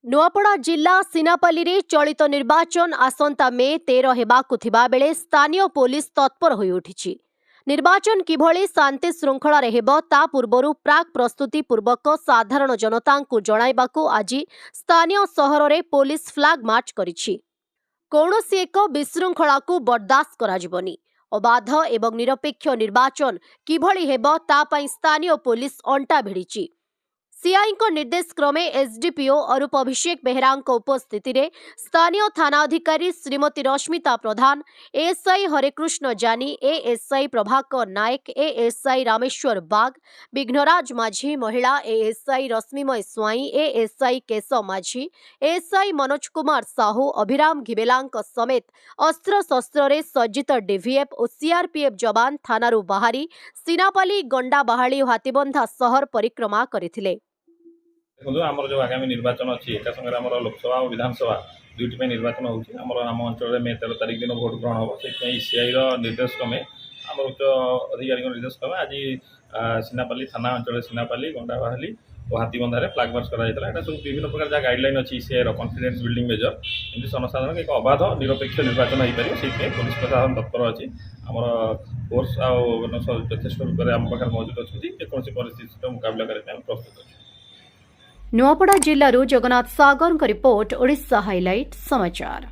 नुआपड़ा जिला सिनापाली रे चलित निर्वाचन आसंता मे 13 हेबाकु थिबा बेले स्थानीय पुलिस तत्पर होई उठिछि। निर्वाचन किभଳି शांति श्रृंखला रे हेबो ता पूर्वरु प्राक प्रस्तुति पूर्वक साधारण जनतांकु जणाइबाकु आज स्थानीय सहर रे पुलिस फ्लैग मार्च करिछि। कौनसी एक विशृंखलाकु बर्दाश्त कराजिबनी। अबाध एवं निरपेक्ष निर्वाचन किभଳି हेबो ता पई स्थानीय पुलिस अंटा भिड़िछि। सीआई निर्देश क्रमे एसडीपीओ अरूप अभिषेक बेहरा उपस्थिति रे स्थानीय थाना अधिकारी श्रीमती रश्मिता प्रधान, एएसआई हरेकृष्ण जानी, एएसआई प्रभाकर नायक, एएसआई रामेश्वर बाग, विघ्नराज माझी, महिला एएसआई रश्मिमय स्वाई, एएसआई केशव माझी, एएसआई मनोज कुमार साहू, अभिराम घिबेलांक समेत अस्त्र शस्त्र रे सज्जित डीवीएफ और सीआरपीएफ जवान थानारू बाहरी सिनापाली, गंडाबाहाली और हातीबंधा सहर परिक्रमा करथिले। देखो आमर जो आगामी निर्वाचन अच्छी एक संगे आम लोकसभा और विधानसभा दुईट निर्वाचन होम अंचल मे 13 तारिख दिन भोट ग्रहण हम से सीआई निर्देश क्रमे आम उच्च अधिकारी निर्देश क्रमे आज सिनापाली थाना अंचल सिनापाली, गंडाबाहाली और हाथीबंधारे फ्लैग मार्च कर सब विभिन्न प्रकार जहाँ गाइडलाइन अच्छी सीआई कॉन्फिडेंस बिल्डिंग मेजर एमती जनसाधारण एक अबाध निरपेक्ष निर्वाचन हो पार से पुलिस प्रशासन तत्पर अच्छी आमर फोर्स आथेष रूप में आम पाखे मौजूद अच्छी जेकोसी परिस्थिति मुकाबला करने प्रस्तुत अच्छे। नुआपड़ा जिल्लारू जगन्नाथ सागर रिपोर्ट ओडिशा हाइलाइट समाचार।